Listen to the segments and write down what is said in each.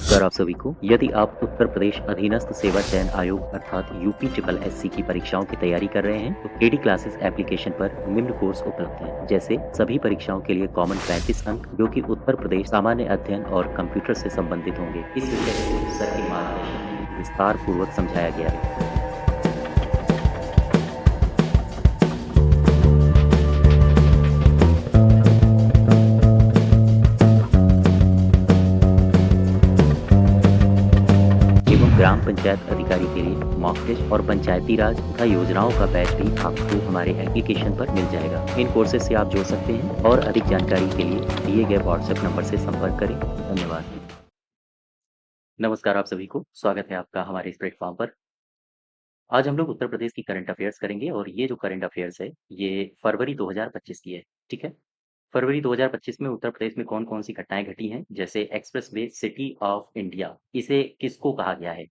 नमस्कार आप सभी को। यदि आप उत्तर प्रदेश अधीनस्थ सेवा चयन आयोग अर्थात यूपी ट्रिपल एससी की परीक्षाओं की तैयारी कर रहे हैं तो केडी क्लासेस एप्लीकेशन पर निम्न कोर्स उपलब्ध हैं, जैसे सभी परीक्षाओं के लिए कॉमन 35 अंक जो कि उत्तर प्रदेश सामान्य अध्ययन और कंप्यूटर से संबंधित होंगे। इस विषय को सर के मार्गदर्शन में विस्तार पूर्वक समझाया गया है। एवं ग्राम पंचायत अधिकारी के लिए मॉक टेस्ट और पंचायती राज तथा योजनाओं का बैच भी आपको हमारे एप्लीकेशन पर मिल जाएगा। इन कोर्सेज से आप जुड़ सकते हैं और अधिक जानकारी के लिए दिए गए व्हाट्सएप नंबर से संपर्क करें। धन्यवाद। नमस्कार आप सभी को, स्वागत है आपका हमारे इस प्लेटफॉर्म पर। आज हम लोग उत्तर प्रदेश की करंट अफेयर्स करेंगे और ये जो करंट अफेयर्स है, ये फरवरी 2025 की है, ठीक है? फरवरी 2025 में उत्तर प्रदेश में कौन-कौन सी घटनाएँ घटी हैं, जैसे एक्सप्रेसवे सिटी ऑफ इंडिया, इसे किसको कहा गया है?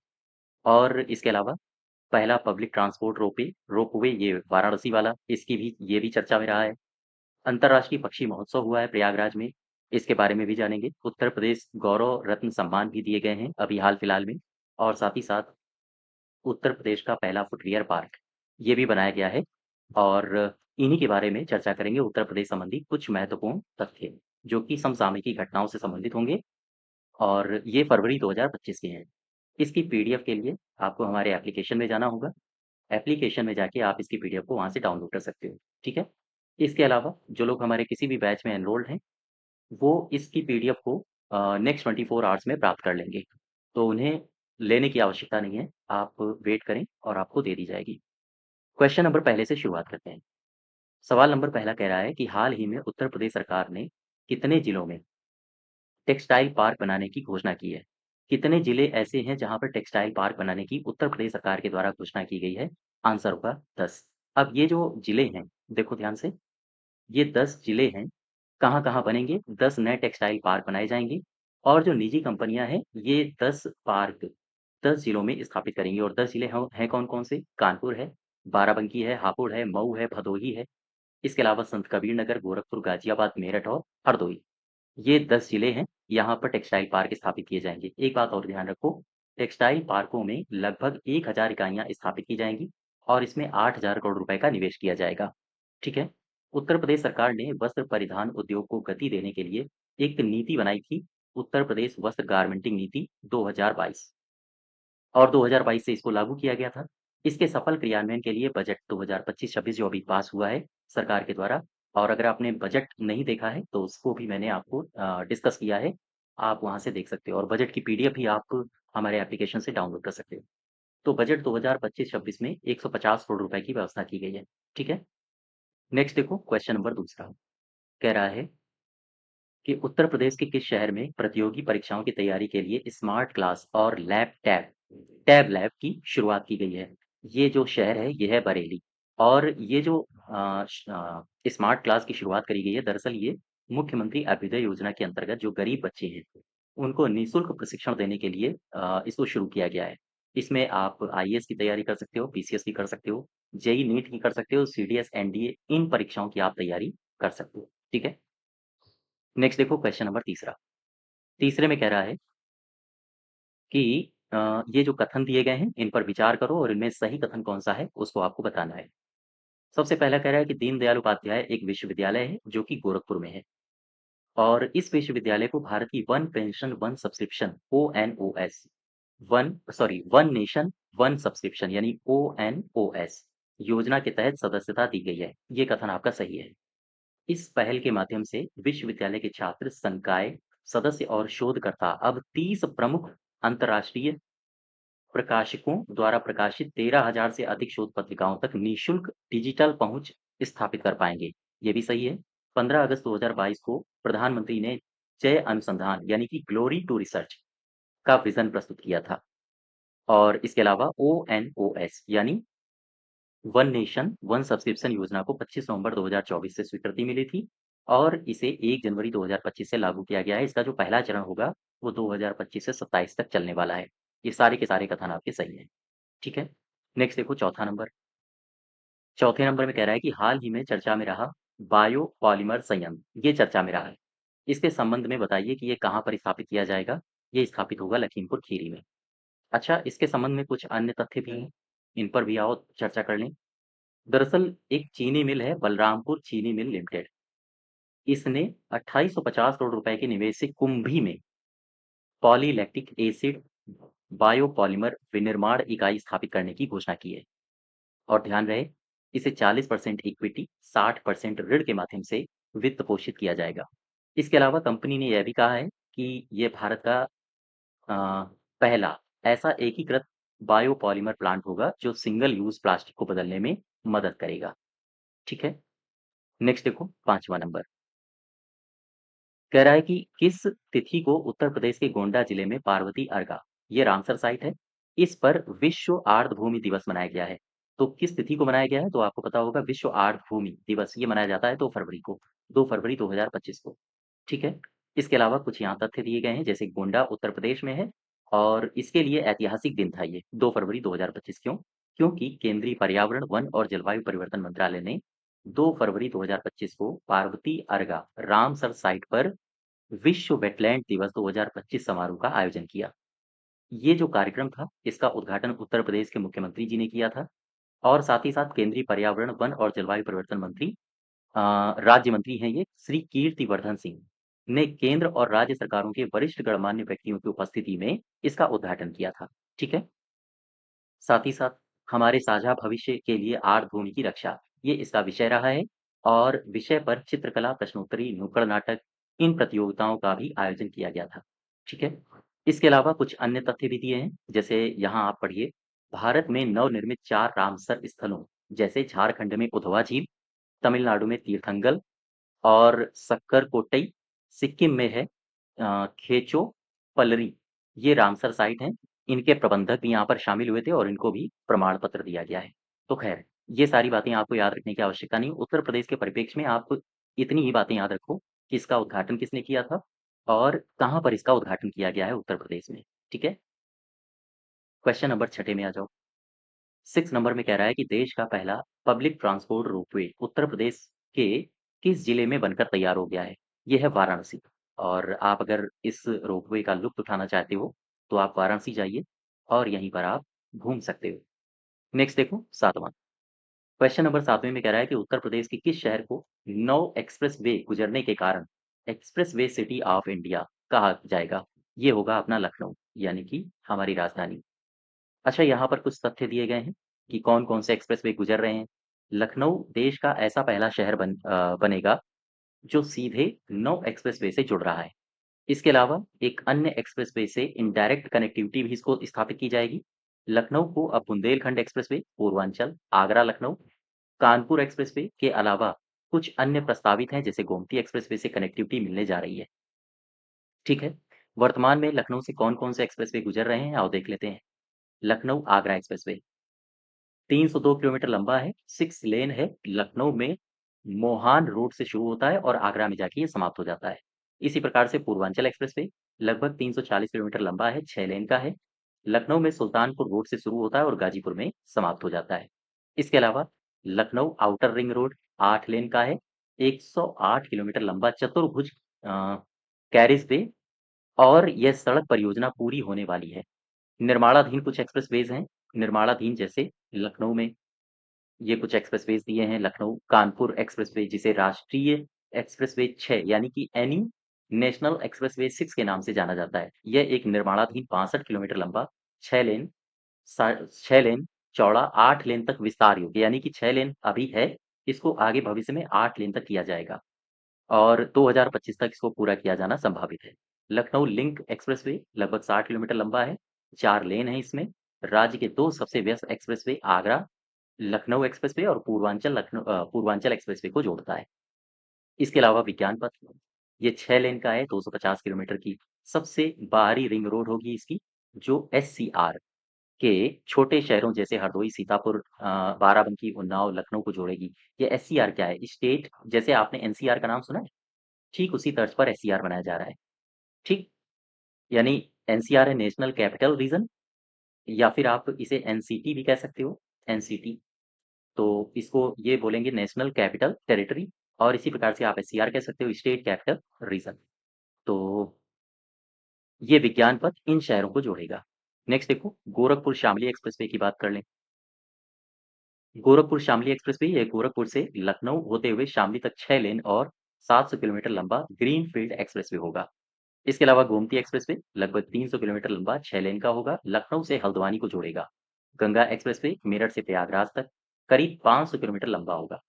और इसके अलावा पहला पब्लिक ट्रांसपोर्ट रोपवे ये वाराणसी वाला, इसकी भी ये भी चर्चा में रहा है। अंतर्राष्ट्रीय पक्षी महोत्सव हुआ है प्रयागराज में, इसके बारे में भी जानेंगे। उत्तर प्रदेश गौरव रत्न सम्मान भी दिए गए हैं अभी हाल-फिलहाल में और साथ ही साथ उत्तर प्रदेश का पहला फुटवियर पार्क, ये भी बनाया गया है और इन्हीं के बारे में चर्चा करेंगे उत्तर प्रदेश संबंधी कुछ महत्वपूर्ण तथ्य, जो कि समसामयिकी घटनाओं से संबंधित होंगे और ये फरवरी 2025 के हैं। इसकी पीडीएफ के लिए आपको हमारे एप्लीकेशन में जाना होगा। एप्लीकेशन में जाके आप इसकी पीडीएफ को वहाँ से डाउनलोड कर सकते हो, ठीक है? इसके अलावा जो लोग हमारे किसी भी बैच में एनरोल्ड हैं, वो इसकी पीडीएफ को नेक्स्ट 24 आवर्स में प्राप्त कर लेंगे। तो उन्हें लेने की आवश्यकता नहीं है, आप वेट करें और आपको दे दी जाएगी। क्वेश्चन नंबर पहले से शुरुआत करते हैं। सवाल नंबर पहला कह रहा है कि हाल ही में उत्तर प्रदेश सरकार ने कितने जिलों में टेक्सटाइल पार्क बनाने की घोषणा की है? कितने जिले ऐसे हैं जहाँ पर टेक्सटाइल पार्क बनाने की उत्तर प्रदेश सरकार के द्वारा घोषणा की गई है? आंसर होगा 10। अब ये जो जिले हैं, देखो ध्यान से, ये 10 जिले हैं, कहाँ-कहाँ बनेंगे? 10 नए टेक्सटाइल पार्क बनाए जाएँगे और जो निजी कंपनियाँ हैं, ये 10 पार्क 10 जिलों में स्थापित करेंगी और 10 जिले हैं कौन-कौन से? कानपुर है, बाराबंकी है, हापुड़ है, मऊ है, भदोही है, इसके अलावा संत कबीर नगर, गोरखपुर, गाज़ियाबाद, मेरठ और हरदोई। ये 10 जिले हैं, यहाँ पर टेक्सटाइल पार्क स्थापित किए जाएँगे। एक बात और ध्यान रखो, टेक्सटाइल पार्कों में लगभग 1000 इकाइयाँ स्थापित की जाएँगी और इसमें 8000 करोड़ रुपए का निवेश किया जाएगा। ठीक है? उत्तर प्रदेश सरकार ने वस्त्र परिधान उद्योग को गति देने के लिए एक नीति बनाई थी, उत्तर प्रदेश वस्त्र गारमेंटिंग नीति 2022 और 2022 से इसको लागू किया गया था। इसके सफल क्रियान्वयन के लिए बजट 2025-26 जो अभी पास हुआ है सरकार के द्वारा और अगर आपने बजट नहीं देखा है तो उसको भी मैंने आपको डिस्कस किया है। आप वहाँ से देख सकते हो और बजट की पीडीएफ भी आप हमारे एप्लीकेशन से डाउनलोड कर सकते हो। तो बजट 2025-26 में 150 करोड़ रुपए की व्यवस्था की गई है। ठीक है? नेक्स्ट देखो क्वेश्चन नंबर दूसरा, कह रहा है कि उत्तर प्रदेश के किस शहर में प्रतियोगी परीक्षाओं की तैयारी के लिए स्मार्ट क्लास और टैब लैब की शुरुआत की गई है। ये जो शहर है ये है बरेली और ये जो स्मार्ट क्लास की शुरुआत करी गई है, दरअसल ये मुख्यमंत्री अभ्युदय योजना के अंतर्गत जो गरीब बच्चे हैं, उनको निःशुल्क प्रशिक्षण देने के लिए इसको शुरू किया गया है। इसमें आप आईएएस की तैयारी कर सकते हो, पीसीएस की कर सकते हो, जेईई नीट की कर सकते हो, सीडीएस, एनडीए इन परीक्षाओं की आप तैयारी कर सकते हो। ठीक है? नेक्स्ट देखो क्वेश्चन नंबर तीसरा। तीसरे में कह रहा है कि ये जो कथन दिए गए हैं, इन पर विचार करो और इनमें सही कथन कौन-सा है, उसको आपको बताना है। सबसे पहला कह रहा है कि दीनदयाल उपाध्याय एक विश्वविद्यालय है, जो कि गोरखपुर में है और इस विश्वविद्यालय को भारत की one nation one subscription ONOS one nation one subscription यानी ओएनओएस योजना के तहत सदस्यता दी गई है। ये कथन आपका सही है। इस पहल के माध्यम से विश्वविद्यालय के छात्र, संकाय, सदस्य और शोधकर्ता अब 30 प्रमुख अंतर्राष्ट्रीय प्रकाशकों द्वारा प्रकाशित 13,000 से अधिक शोध पत्रिकाओं तक निःशुल्क डिजिटल पहुंच स्थापित कर पाएंगे। ये भी सही है। 15 अगस्त 2022 को प्रधानमंत्री ने जय अनुसंधान यानी कि ग्लोरी टू रिसर्च का विजन प्रस्तुत किया था और इसके अलावा ओएनओएस यानी वन नेशन वन सब्सक्रिप्शन योजना को 25 नवंबर 2024 से स्वीकृति मिली थी और इसे 1 जनवरी 2025 से लागू किया गया है। इसका जो पहला चरण होगा वो 2025 से 27 तक चलने वाला है। ये सारे के सारे कथन आपके सही हैं। ठीक है? नेक्स्ट देखो चौथा नंबर। चौथे नंबर में कह रहा है कि हाल ही में चर्चा में रहा बायोपॉलिमर संयंत्र, ये चर्चा में रहा है। इसके संबंध में बताइए कि ये कहाँ पर स्थापित किया जाएगा? ये स्थापित होगा लखीमपुर खीरी में। अच्छा, इसके संबंध में कुछ अन्य तथ्य भी हैं, इन पर भी आओ चर्चा कर लें। दरअसल एक चीनी मिल है बलरामपुर चीनी मिल लिमिटेड, इसने 2850 करोड़ रुपए के निवेश से कुंभी में पॉलीलैक्टिक एसिड बायोपॉलिमर विनिर्माण इकाई स्थापित करने की घोषणा की है। और ध्यान रहे, इसे 40% इक्विटी 60% ऋण के माध्यम से वित्त पोषित किया जाएगा। इसके अलावा कंपनी ने यह भी कहा है कि ये भारत का पहला ऐसा एकीकृत बायोपॉलिमर प्लांट होगा जो सिंगल यूज प्लास्टिक को बदलने में मदद करेगा। ठीक है, नेक्स्ट देखो 5वां नंबर कह रहा है कि किस तिथि को उत्तर प्रदेश के गोंडा जिले में पार्वती अर्गा, ये रामसर साइट है, इस पर विश्व आर्द्रभूमि दिवस मनाया गया है। तो किस तिथि को मनाया गया है? तो आपको पता होगा विश्व आर्द्रभूमि दिवस ये मनाया जाता है 2 फरवरी को, 2 फरवरी 2025 को। ठीक है, इसके अलावा कुछ यहाँ तथ्य दिए गए हैं, जैसे गोंडा उत्तर प्रदेश में है और इसके लिए ऐतिहासिक दिन था ये 2 फरवरी 2025। क्यों? क्योंकि केंद्रीय पर्यावरण, वन और जलवायु परिवर्तन मंत्रालय ने 2 फरवरी 2025 को पार्वती अर्गा रामसर साइट पर विश्व वेटलैंड दिवस 2025 समारोह का आयोजन किया। ये जो कार्यक्रम था, इसका उद्घाटन उत्तर प्रदेश के मुख्यमंत्री जी ने किया था और साथ ही साथ केंद्रीय पर्यावरण, वन और जलवायु परिवर्तन मंत्री राज्य मंत्री हैं ये श्री कीर्तिवर्धन सिंह ने केंद्र और राज्य सरकारों के वरिष्ठ गणमान्य व्यक्तियों की उपस्थिति में इसका उद्घाटन किया था। ठीक है? साथ ही साथ हमारे साझा भविष्य के लिए आर्द्रभूमि की रक्षा, ये इसका विषय रहा है और विषय पर चित्रकला, प्रश्नोत्तरी, नुक्कड़ नाटक, इन प्रतियोगिताओं का भी आयोजन किया गया था। ठीक है? इसके अलावा कुछ अन्य तथ्य भी दिए हैं, जैसे यहाँ आप पढ़िए, भारत में नवनिर्मित 4 रामसर स्थलों, जैसे झारखंड में उधवा झील, तमिलनाडु में तीर्थंगल और सक्करकोटई, सिक्किम में है खेचो पलरी, ये रामसर साइट हैं। इनके प्रबंधक भी यहाँ पर शामिल हुए थे और इनको भी प्रमाण पत्र दिया गया है। तो खैर, ये सारी बातें आपको याद रखने की आवश्यकता नहीं। उत्तर प्रदेश के परिप्रेक्ष्य में आप इतनी ही बातें याद रखो कि इसका उद्घाटन किसने किया था और कहाँ पर इसका उद्घाटन किया गया है उत्तर प्रदेश में। ठीक है? क्वेश्चन नंबर 6 में आ जाओ। 6 नंबर में कह रहा है कि देश का पहला public transport ropeway Uttar Pradesh के किस जिले में बनकर तैयार हो गया है? ये है वाराणसी। और आप अगर इस रोपवे का लुत्फ़ उठाना चाहते हो, तो आप वाराणसी जाइए और यहीं पर आप घूम सकते हो। नेक्स्ट देखो 7वां। क्वेश्चन नंबर 7वें में कह रहा है कि उत्तर प्रदेश के किस शहर को नौ एक्सप्रेसवे गुजरने के कारण एक्सप्रेसवे सिटी ऑफ इंडिया कहा जाएगा? ये होगा अपना लखनऊ, यानी कि हमारी राजधानी। अच्छा, यहाँ पर कुछ तथ्य दिए गए हैं कि कौन-कौन से एक्सप्रेसवे गुजर रहे हैं। लखनऊ देश का ऐसा पहला शहर बनेगा जो सीधे 9 एक्सप्रेसवे से जुड़ रहा है। इसके अलावा एक अन्य एक्सप्रेसवे से इनडायरेक्ट कनेक्टिविटी भी इसको स्थापित की जाएगी। लखनऊ को अब बुंदेलखंड एक्सप्रेसवे, पूर्वांचल, आगरा-लखनऊ, कानपुर एक्सप्रेसवे के अलावा कुछ अन्य प्रस्तावित हैं, जैसे गोमती एक्सप्रेसवे से कनेक्टिविटी मिलने जा रही है। ठीक है? वर्तमान में लखनऊ से कौन-कौन से एक्सप्रेसवे गुजर रहे हैं, आओ देख लेते हैं। लखनऊ आगरा एक्सप्रेसवे 302 किलोमीटर लंबा है, 6 लेन है, लखनऊ में मोहान रोड से शुरू होता है और आगरा में जाके ये समाप्त हो जाता है। इसी प्रकार से पूर्वांचल एक्सप्रेसवे लगभग 340 किलोमीटर लंबा है, 6 लेन का है, लखनऊ में सुल्तानपुर रोड से शुरू होता है और गाजीपुर में समाप्त हो जाता है। इसके अलावा लखनऊ आउटर रिंग रोड 8 लेन का है, 108 किलोमीटर लंबा चतुर्भुज कैरिज वे और यह सड़क परियोजना पूरी होने वाली है। निर्माणाधीन कुछ एक्सप्रेसवेज़ हैं, निर्माणाधीन जैसे लखनऊ में ये कुछ एक्सप्रेसवेज़ दिए हैं, लखनऊ कानपुर एक्सप्रेसवे जिसे राष्ट्रीय एक्सप्रेसवे 6 यानी कि एनी नेशनल एक्सप्रेसवे 6 के नाम से जाना जाता है। यह एक निर्माणाधीन 62 किलोमीटर लंबा 6 लेन 6 लेन चौड़ा 8 लेन तक विस्तार योग्य यानी कि 6 लेन अभी है, इसको आगे भविष्य में 8 लेन तक किया जाएगा और 2025 तक इसको पूरा किया जाना संभावित है। लखनऊ लिंक एक्सप्रेसवे लगभग 60 किलोमीटर लंबा है, 4 लेन हैं इसमें। राज्य के 2 सबसे व्यस्त एक्सप्रेसवे आगरा लखनऊ एक्सप्रेसवे और पूर्वांचल एक्सप्रेसवे को जोड़ता है। इसके अलावा विज्ञान पथ, ये 6 लेन का है, 250 किलोमीटर की सबसे बाहरी रिंग रोड होगी इसकी, जो एससीआर के छोटे शहरों जैसे हरदोई, सीतापुर, बाराबंकी, उन्नाव, लखनऊ को जोड़ेगी। ये एससीआर क्या है? स्टेट, जैसे आपने एनसीआर का नाम सुना है? ठीक उसी तर्ज पर एससीआर बनाया जा रहा है। ठीक? यानी एनसीआर है नेशनल कैपिटल रीजन या फिर आप इसे एनसीटी भी कह सकते हो, एनसीटी। तो इसको ये बोलेंगे नेशनल कैपिटल टेरिटरी और इसी प्रकार से आप एससीआर कह सकते हो, स्टेट कैपिटल रीजन। तो ये विज्ञान पथ इन शहरों को जोड़ेगा। नेक्स्ट देखो, गोरखपुर शामली एक्सप्रेसवे की बात कर लें। गोरखपुर शामली एक्सप्रेसवे ये गोरखपुर से लखनऊ होते हुए शामली तक 6 लेन और 700 किलोमीटर लंबा ग्रीनफील्ड एक्सप्रेसवे होगा। इसके अलावा गोमती एक्सप्रेसवे लगभग 300 किलोमीटर लंबा 6 लेन का होगा, लखनऊ से हल्द्वानी को जोड़ेगा। गंगा एक्सप्रेसवे मेरठ से प्रयागराज तक करीब 500 किलोमीटर लंबा होगा।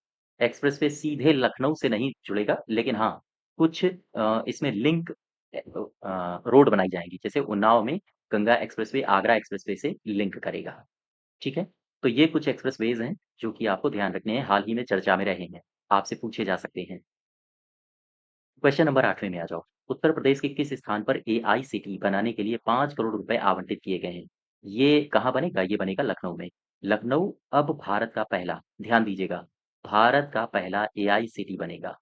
एक्सप्रेसवे सीधे लखनऊ से नहीं जुड़ेगा, लेकिन हाँ, कुछ इसमें लिंक रोड बनाई जाएंगी, जैसे उन्नाव में गंगा एक्सप्रेसवे आगरा एक्सप्रेसवे से लिंक करेगा। ठीक है? तो ये कुछ एक्सप्रेसवेज़ हैं, जो कि आपको ध्यान रखने हैं, हाल ही में चर्चा में रहे हैं, आपसे पूछे जा सकते हैं। क्वेश्चन नंबर 8वें में आ जाओ। उत्तर प्रदेश के किस स्थान पर एआईसीटी बनाने के लिए 5 करोड़ रुपए आवंटित किए गए हैं? ये कहाँ बनेगा? ये बनेगा लखनऊ में। लखनऊ अब भारत का पहला, ध्यान दीजिएगा, भारत का पहला एआईसीटी बनेगा।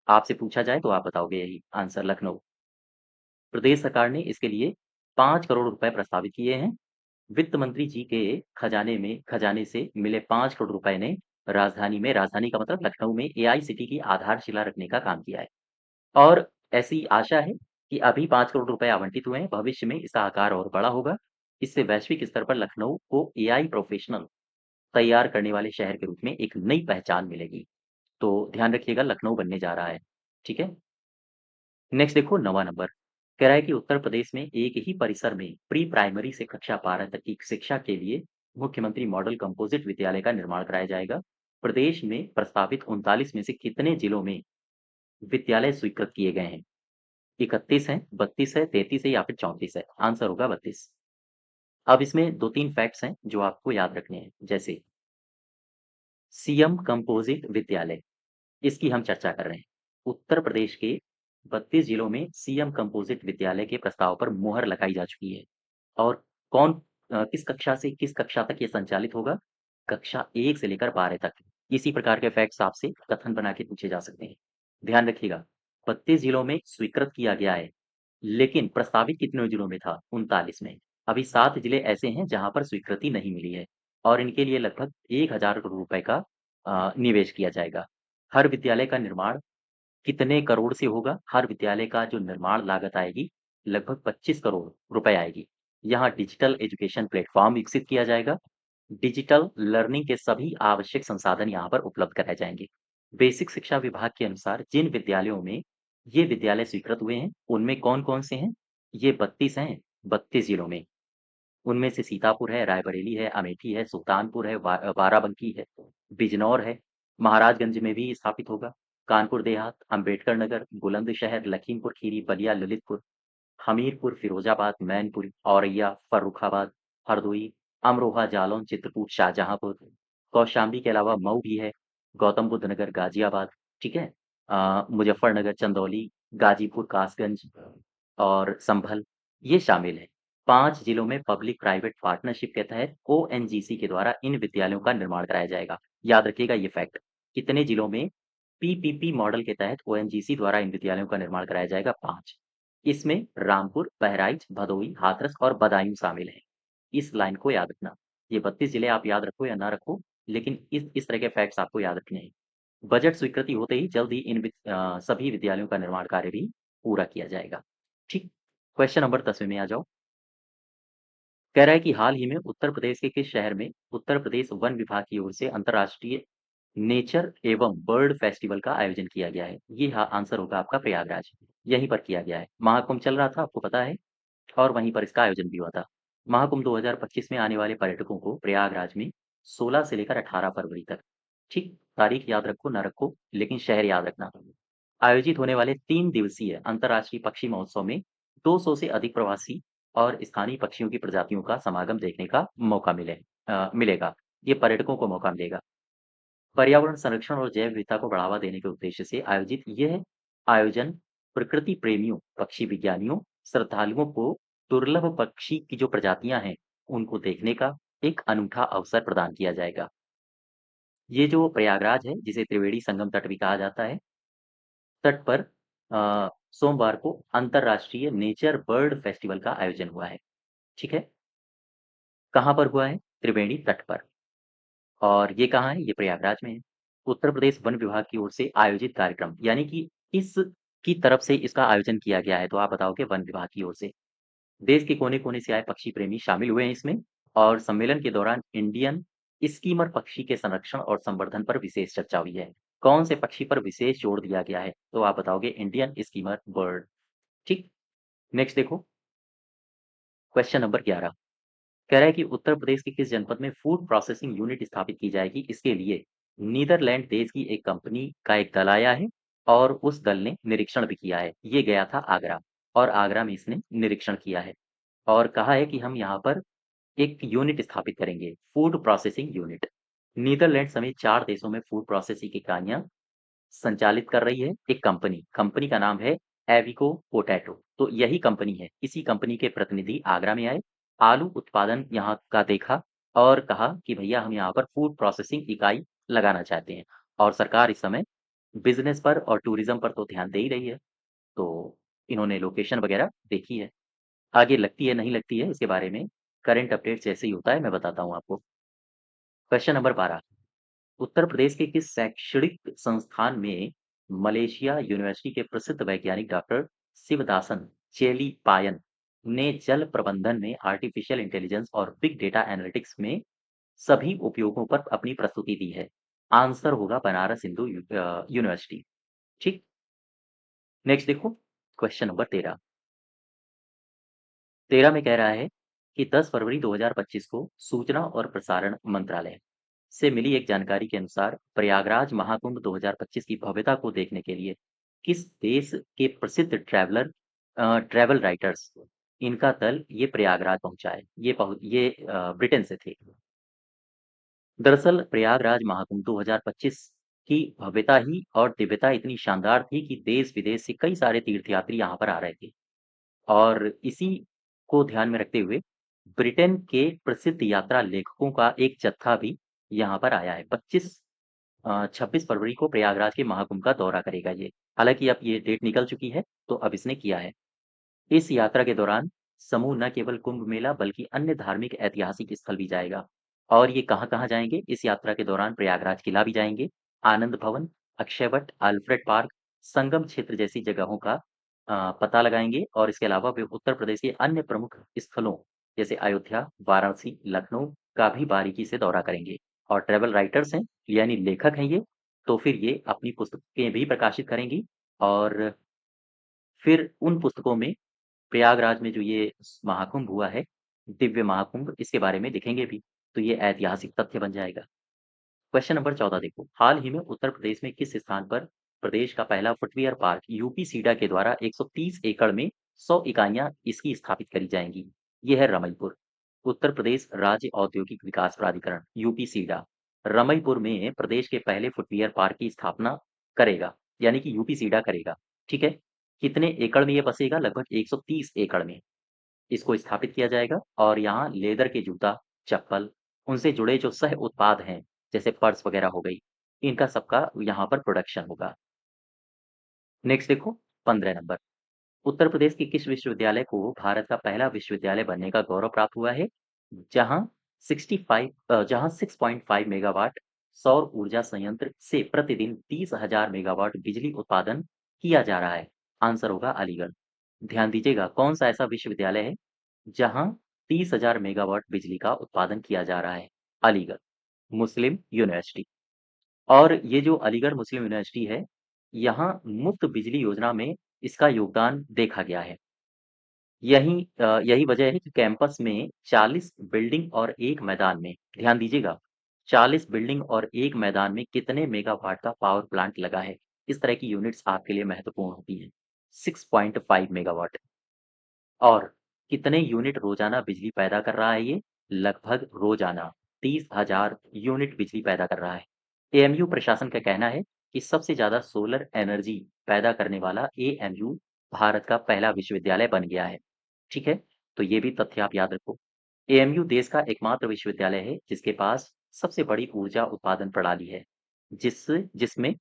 आपसे पूछा जाए तो आप बताओगे यही आंसर, लखनऊ। प्रदेश सरकार ने इसके लिए 5 करोड़ रुपए प्रस्तावित किए हैं। वित्त मंत्री जी के खजाने से मिले 5 करोड़ रुपए ने राजधानी का मतलब लखनऊ में एआईसीटी की आधारशिला रखने का काम किया है। और ऐसी आशा है कि अभी 5 करोड़ रुपए आवंटित हुए हैं, भविष्य में इसका आकार और बड़ा होगा। इससे वैश्विक स्तर पर लखनऊ को एआई प्रोफेशनल तैयार करने वाले शहर के रूप में एक नई पहचान मिलेगी। तो ध्यान रखिएगा, लखनऊ बनने जा रहा है। ठीक है? नेक्स्ट देखो 9वां नंबर, कह रहा है कि उत्तर प्रदेश में एक ही परिसर में प्री प्राइमरी से कक्षा 12 तक की शिक्षा के लिए मुख्यमंत्री मॉडल कंपोजिट विद्यालय का निर्माण कराया जाएगा। प्रदेश में प्रस्तावित 39 में से कितने जिलों में विद्यालय स्वीकृत किए गए हैं? 31 हैं, 32 है, 33 है या फिर 34 है? आंसर होगा 32। अब इसमें 2-3 फैक्ट्स हैं जो आपको याद रखने हैं, जैसे सीएम कंपोजिट विद्यालय, इसकी हम चर्चा कर रहे हैं। उत्तर प्रदेश के 32 जिलों में सीएम कंपोजिट विद्यालय के प्रस्ताव पर मुहर लगाई जा चुकी है। और कौन किस कक्षा से किस कक्षा तक ये संचालित होगा? कक्षा 1 से लेकर 12 तक। इसी प्रकार के फैक्ट्स आपसे कथन बना के पूछे जा सकते हैं। ध्यान रखिएगा, 32 जिलों में स्वीकृत किया गया है, लेकिन प्रस्तावित कितने जिलों में था? 39 में। अभी 7 जिले ऐसे हैं जहाँ पर स्वीकृति नहीं मिली है और इनके लिए लगभग 1000 करोड़ रुपए का निवेश किया जाएगा। हर विद्यालय का निर्माण कितने करोड़ से होगा? हर विद्यालय का जो निर्माण लागत आएगी, लगभग 25 करोड़ रुपए आएगी। यहाँ डिजिटल एजुकेशन प्लेटफ़ॉर्म विकसित किया जाएगा। डिजिटल लर्निंग के सभी आवश्यक संसाधन यहाँ पर उपलब्ध कराए जाएँगे। बेसिक शिक्षा विभाग के अनुसार जिन विद्यालयों में ये विद्यालय स्वीकृत हुए हैं, उनमें कौन-कौन से हैं? ये 32 हैं, 32 जिलों में। उनमें से सीतापुर है, रायबरेली है, अमेठी है, सुल्तानपुर है, बाराबंकी है, बिजनौर है, महाराजगंज में भी स्थापित होगा, कानपुर देहात, अम्बेडकर नगर, बुलंदशहर, लखीमपुर खीरी, बलिया, ललितपुर, हमीरपुर, फिरोजाबाद, मैनपुरी, औरैया, फर्रुखाबाद, हरदोई, अमरोहा, जालौन, चित्रकूट, शाहजहांपुर, कौशाम्बी के अलावा मऊ भी है, गौतम बुद्ध नगर, गाजियाबाद, ठीक है? मुजफ्फरनगर, चंदौली, गाजीपुर, कासगंज और संभल, ये शामिल हैं। 5 जिलों में पब्लिक प्राइवेट पार्टनरशिप के तहत ओएनजीसी के द्वारा इन विद्यालयों का निर्माण कराया जाएगा। याद रखिएगा ये फैक्ट। कितने जिलों में पीपीपी मॉडल के तहत ओएनजीसी द्वारा इन विद्यालयों का निर्माण कराया जाएगा? 5। इसमें रामपुर, बहराइच, भदोई, हाथरस और बदायूं शामिल हैं। इस लाइन को याद रखना। ये 32 जिले आप याद रखो या ना रखो, लेकिन इस तरह के फैक्ट्स आपको याद रखने हैं। बजट स्वीकृति होते ही जल्द ही सभी विद्यालयों का निर्माण कार्य भी पूरा किया जाएगा। ठीक। क्वेश्चन नंबर 10वें में आ जाओ। कह रहा है कि हाल ही में उत्तर प्रदेश के किस शहर में उत्तर प्रदेश वन विभाग की ओर से अंतर्राष्ट्रीय नेचर एवं बर्ड फेस्टिवल का आयोजन किया गया है? ये आंसर होगा आपका प्रयागराज। यहीं पर किया गया है। महाकुंभ चल रहा था, आपको पता है, और वहीं पर इसका आयोजन भी हुआ था। महाकुंभ 2025 में आने वाले पर्यटकों को प्रयागराज में 16 से लेकर 18 फरवरी तक, ठीक, तारीख याद रखो ना रखो, लेकिन शहर याद रखना, आयोजित होने वाले 3 दिवसीय अंतर्राष्ट्रीय पक्षी महोत्सव में 200 से अधिक प्रवासी और स्थानीय पक्षियों की प्रजातियों का समागम देखने का मौका मिलेगा। ये पर्यटकों को मौका मिलेगा। पर्यावरण संरक्षण और जैव विविधता को बढ़ावा देने के उद्देश्य से आयोजित यह आयोजन प्रकृति प्रेमियों, पक्षी विज्ञानियों, श्रद्धालुओं को दुर्लभ पक्षी की जो प्रजातियां हैं, उनको देखने का एक अनूठा अवसर प्रदान किया जाएगा। ये जो प्रयागराज है, जिसे त्रिवेणी संगम तट भी कहा जाता है, तट पर सोमवार को अंतर्राष्ट्रीय नेचर बर्ड फेस्टिवल का आयोजन हुआ है। ठीक है? कहाँ पर हुआ है? त्रिवेणी तट पर। और ये कहाँ है? ये प्रयागराज में है। उत्तर प्रदेश वन विभाग की ओर से आयोजित कार्यक्रम, यानी कि इस की तरफ से इसका आयोजन किया गया है? तो आप बताओगे वन विभाग की ओर से। देश के कोने-कोने से आए पक्षी प्रेमी शामिल हुए हैं इसमें और सम्मेलन के दौरान इंडियन स्कीमर पक्षी के संरक्षण और संवर्धन पर विशेष चर्चा हुई है। कौन से पक्षी पर विशेष जोर दिया गया है? तो आप बताओगे इंडियन स्कीमर बर्ड। ठीक। नेक्स्ट देखो, क्वेश्चन नंबर 11 कह रहा है कि उत्तर प्रदेश के किस जनपद में फूड प्रोसेसिंग यूनिट स्थापित की जाएगी? इसके लिए नीदरलैंड देश की एक कंपनी का एक दल आया है और उस दल ने निरीक्षण भी किया है। ये गया था आगरा और आगरा में इसने निरीक्षण किया है और कहा है कि हम यहाँ पर एक यूनिट स्थापित करेंगे, फूड प्रोसेसिंग यूनिट। नीदरलैंड समेत 4 देशों में फूड प्रोसेसिंग इकाइयाँ संचालित कर रही है एक कंपनी। कंपनी का नाम है एविको पोटैटो। तो यही कंपनी है। इसी कंपनी के प्रतिनिधि आगरा में आए, आलू उत्पादन यहाँ का देखा और कहा कि भैया हम यहाँ पर फूड प्रोसेसिंग इकाई लगाना चाहते हैं और सरकार इस समय बिज़नेस पर और टूरिज़्म पर तो ध्यान दे ही रही है। तो इन्होंने लोकेशन वगैरह देखी है। आगे लगती है, नहीं लगती है, इसके बारे में करंट अपडेट जैसे ही होता है मैं बताता हूँ आपको। क्वेश्चन नंबर 12 उत्तर प्रदेश के किस शैक्षणिक संस्थान में मलेशिया यूनिवर्सिटी के प्रसिद्ध वैज्ञानिक डॉक्टर शिवदासन चेलीपायन ने जल प्रबंधन में आर्टिफिशियल इंटेलिजेंस और बिग डेटा एनालिटिक्स में सभी उपयोगों पर अपनी प्रस्तुति दी है? आंसर होगा बनारस हिंदू यूनिवर्सिटी। ठीक। नेक्स्ट देखो, क्वेश्चन नंबर 13 में कह रहा है कि 10 फरवरी 2025 को सूचना और प्रसारण मंत्रालय से मिली एक जानकारी के अनुसार प्रयागराज महाकुंभ 2025 की भव्यता को देखने के लिए किस देश के प्रसिद्ध ट्रैवल राइटर्स इनका दल ये प्रयागराज पहुंचा है? ये ब्रिटेन से थे। दरअसल प्रयागराज महाकुंभ 2025 की भव्यता ही और दिव्यता इतनी शानदार थी कि देश विदेश से कई सारे तीर्थयात्री यहाँ पर आ रहे थे और इसी को ध्यान में रखते हुए ब्रिटेन के प्रसिद्ध यात्रा लेखकों का एक जत्था भी यहाँ पर आया है। 26 फरवरी को प्रयागराज के महाकुंभ का दौरा करेगा ये। हालाँकि अब ये डेट निकल चुकी है, तो अब इसने किया है। इस यात्रा के दौरान समूह न केवल कुंभ मेला बल्कि अन्य धार्मिक ऐतिहासिक स्थल भी जाएगा। और ये कहाँ-कहाँ जाएँगे? इस यात्रा के दौरान प्रयागराज किला भी जाएँगे, आनंद भवन, अक्षय वट, अल्फ्रेड पार्क, संगम क्षेत्र जैसी जगहों का पता लगाएँगे और इसके अलावा वे उत्तर प्रदेश के अन्य प्रमुख स्थलों जैसे अयोध्या, वाराणसी, लखनऊ का भी बारीकी से दौरा करेंगे। और ट्रैवल राइटर्स हैं, यानी लेखक हैं ये, तो फिर ये अपनी पुस्तकें भी प्रकाशित करेंगी और फिर उन पुस्तकों में प्रयागराज में जो ये महाकुंभ हुआ है, दिव्य महाकुंभ, इसके बारे में लिखेंगे भी, तो ये ऐतिहासिक तथ्य बन जाएगा। क्वेश्चन नंबर 14 देखो, हाल ही में उत्तर प्रदेश में किस स्थान पर प्रदेश का पहला फुटवियर पार्क यूपीसीडा के द्वारा 130 एकड़ में 100 इकाइयाँ इसकी स्थापित करी जाएँगी? ये है रमईपुर। उत्तर प्रदेश राज्य औद्योगिक विकास प्राधिकरण यूपीसीडा रमईपुर में प्रदेश के पहले फुटवियर पार्क की स्थापना करेगा, यानी कि यूपीसीडा करेगा। ठीक है? कितने एकड़ में ये बसेगा? लगभग 130 एकड़ में इसको स्थापित किया जाएगा और यहाँ लेदर के जूता, चप्पल, उनसे जुड़े जो सह उत्पाद हैं, जैसे पर्स वगैरह हो गई, इनका सबका यहाँ पर प्रोडक्शन होगा। नेक्स्ट देखो 15 नंबर, उत्तर प्रदेश के किस विश्वविद्यालय को भारत का पहला विश्वविद्यालय बनने का गौरव प्राप्त हुआ है? जहाँ 6.5 मेगावाट सौर ऊर्जा संयंत्र से प्रतिदिन 30,000 मेगावाट बिजली उत्पादन किया जा रहा है। आंसर होगा अलीगढ़। ध्यान दीजिएगा कौन सा ऐसा विश्वविद्यालय है जहाँ 30,000 मेगावाट बिजली का उत्पादन किया जा रहा है? अलीगढ़ मुस्लिम यूनिवर्सिटी। और ये जो अलीगढ़ मुस्लिम यूनिवर्सिटी है, यहाँ मुफ्त बिजली योजना में इसका योगदान देखा गया है। यही वजह है कि कैंपस में 40 बिल्डिंग और 1 मैदान में ध्यान दीजिएगा, 40 बिल्डिंग और 1 मैदान में कितने मेगावाट का पावर प्लांट लगा है? इस तरह की यूनिट्स आपके लिए महत्वपूर्ण होती हैं। 6.5 मेगावाट। और कितने यूनिट रोजाना बिजली पैदा कर रहा है ये? लगभग रोजाना 30,000 यूनिट बिजली पैदा कर रहा है। एएमयू प्रशासन का कहना है कि सबसे ज़्यादा सोलर एनर्जी पैदा करने वाला एएमयू भारत का पहला विश्वविद्यालय बन गया है। ठीक है? तो ये भी तथ्य आप याद रखो। एएमयू देश का एकमात्र विश्वविद्यालय है जिसके पास सबसे बड़ी ऊर्जा उत्पादन प्रणाली है, जिसमें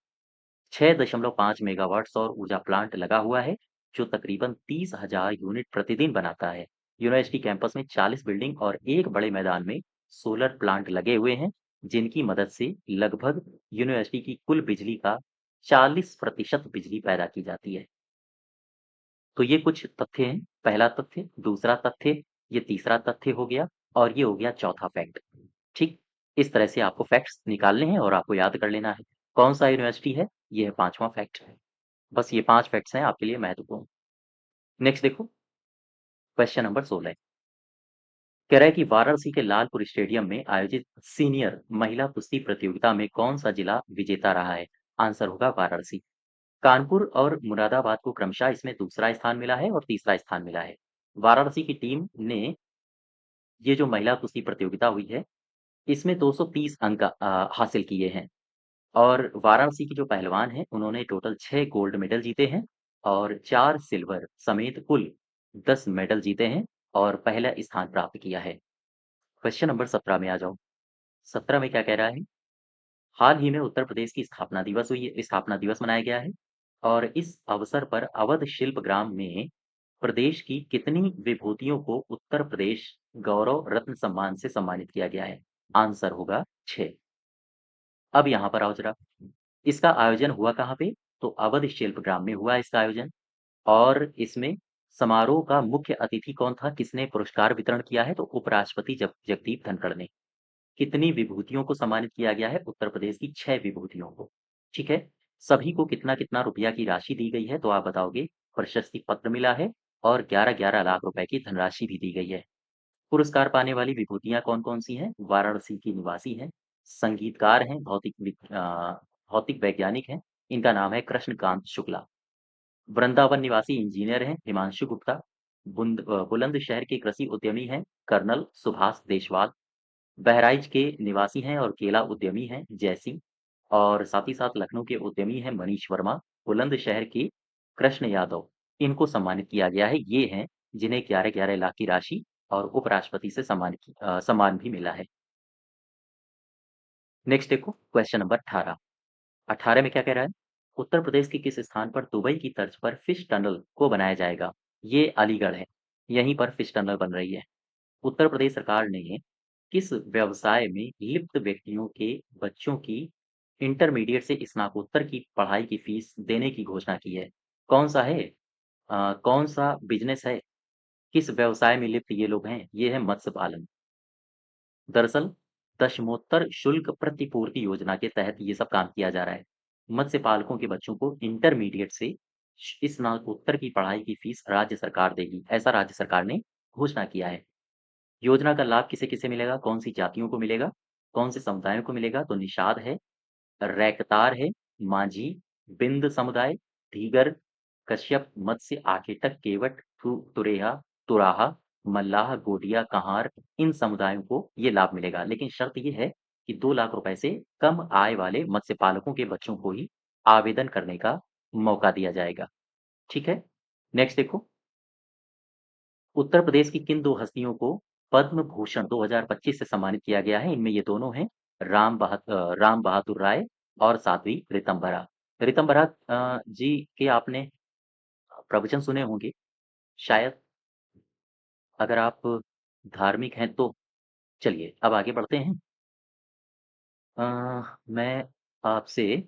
6.5 मेगावाट सौर ऊर्जा प्लांट लगा हुआ है, जो तकरीबन 30,000 यूनिट प्रतिदिन बनाता है। यूनिवर्सिटी कैंपस में 40 बिल्डिंग और एक बड़े मैदान में सोलर प्लांट लगे हुए हैं, जिनकी मदद से लगभग यूनिवर्सिटी की कुल बिजली का 40% बिजली पैदा की जाती है। तो ये कुछ तथ्य हैं। पहला तथ्य, दूसरा तथ्य, ये तीसरा तथ्य हो गया और ये हो गया चौथा फैक्ट। ठीक, इस तरह से आपको फैक्ट्स निकालने हैं और आपको याद कर लेना है। कौन-सा यूनिवर्सिटी है? ये है 5वां फैक्ट। बस ये 5 फैक्ट्स हैं आपके लिए महत्वपूर्ण। नेक्स्ट देखो, क्वेश्चन नंबर 16 कह रहा है कि वाराणसी के लालपुर स्टेडियम में आयोजित सीनियर महिला कुश्ती प्रतियोगिता में कौन-सा जिला विजेता रहा है? आंसर होगा वाराणसी। कानपुर और मुरादाबाद को क्रमशः इसमें दूसरा स्थान मिला है और तीसरा स्थान मिला है। वाराणसी की टीम ने ये जो महिला कुश्ती प्रतियोगिता हुई है, इसमें 230 अंक हासिल किए हैं और वाराणसी की जो पहलवान हैं, उन्होंने टोटल 6 गोल्ड मेडल जीते हैं और 4 सिल्वर समेत कुल 10 मेडल जीते हैं और पहला स्थान प्राप्त किया है। क्वेश्चन नंबर 17 में आ जाओ। 17 में क्या कह रहा है? हाल ही में उत्तर प्रदेश की स्थापना दिवस मनाया गया है और इस अवसर पर अवध शिल्प ग्राम में प्रदेश की कितनी विभूतियों को उत्तर प्रदेश गौरव रत्न सम्मान से सम्मानित किया गया है? आंसर होगा 6। अब यहाँ पर आओ जरा, इसका आयोजन हुआ कहाँ पे? तो अवध शिल्प ग्राम में हुआ इसका आयोजन और इसमें समारोह का मुख्य अतिथि कौन था? किसने पुरस्कार वितरण किया है? तो उपराष्ट्रपति जगदीप धनखड़ ने। कितनी विभूतियों को सम्मानित किया गया है? उत्तर प्रदेश की 6 विभूतियों को। ठीक है? सभी को कितना-कितना रुपया की राशि दी गई है? तो आप बताओगे प्रशस्ति पत्र मिला है और 11-11 लाख रुपए की धनराशि भी दी गई है। पुरस्कार पाने वाली विभूतियाँ कौन-कौन सी हैं? वाराणसी की निवासी हैं, संगीतकार हैं, भौतिक वैज्ञानिक हैं, इनका नाम है कृष्णकांत शुक्ला। वृंदावन निवासी इंजीनियर हैं, हिमांशु गुप्ता। बुलंदशहर के कृषि उद्यमी हैं, कर्नल सुभाष देशवाल। बहराइच के निवासी हैं और केला उद्यमी हैं जयसिंह और साथ ही साथ लखनऊ के उद्यमी हैं मनीष वर्मा। बुलंदशहर के कृष्ण यादव, इनको सम्मानित किया गया है। ये हैं जिन्हें 11-11 लाख की राशि और उपराष्ट्रपति से सम्मान भी मिला है। नेक्स्ट देखो क्वेश्चन नंबर 18। 18 में क्या कह रहा है? उत्तर प्रदेश के किस स्थान पर दुबई की तर्ज पर फिश टनल को बनाया जाएगा? ये अलीगढ़ है। यहीं पर फिश टनल बन रही है। उत्तर प्रदेश सरकार ने किस व्यवसाय में लिप्त व्यक्तियों के बच्चों की इंटरमीडिएट से स्नातकोत्तर की पढ़ाई की फीस देने की घोषणा की है? कौन-सा है? कौन-सा बिज़नेस है? किस व्यवसाय में लिप्त ये लोग हैं? ये है मत्स्य पालन। दरअसल दशमोत्तर शुल्क प्रतिपूर्ति योजना के तहत ये सब काम किया जा रहा है। मत्स्य पालकों के बच्चों को इंटरमीडिएट से स्नातकोत्तर की पढ़ाई की फीस राज्य सरकार देगी, ऐसा राज्य सरकार ने घोषणा किया है। योजना का लाभ किसे-किसे मिलेगा? कौन-सी जातियों को मिलेगा? कौन-से समुदायों को मिलेगा? तो निषाद है, रैकतार है, माझी, बिंद समुदाय, धीगर, कश्यप, मत्स्य, आखेटक, केवट, तुरेहा, तुराहा, मल्लाह, गोटिया, कहार, इन समुदायों को ये लाभ मिलेगा। लेकिन शर्त ये है कि 2 लाख रुपए से कम आय वाले मत्स्य पालकों के बच्चों को ही आवेदन करने का मौका दिया जाएगा। ठीक है? नेक्स्ट देखो, उत्तर प्रदेश की किन 2 हस्तियों को पद्म भूषण 2025 से सम्मानित किया गया है? इनमें ये दोनों हैं राम बहादुर राय और साध्वी ऋतंभरा। ऋतंभरा जी के आपने प्रवचन सुने होंगे शायद, अगर आप धार्मिक हैं तो। चलिए अब आगे बढ़ते हैं। अ, मैं आपसे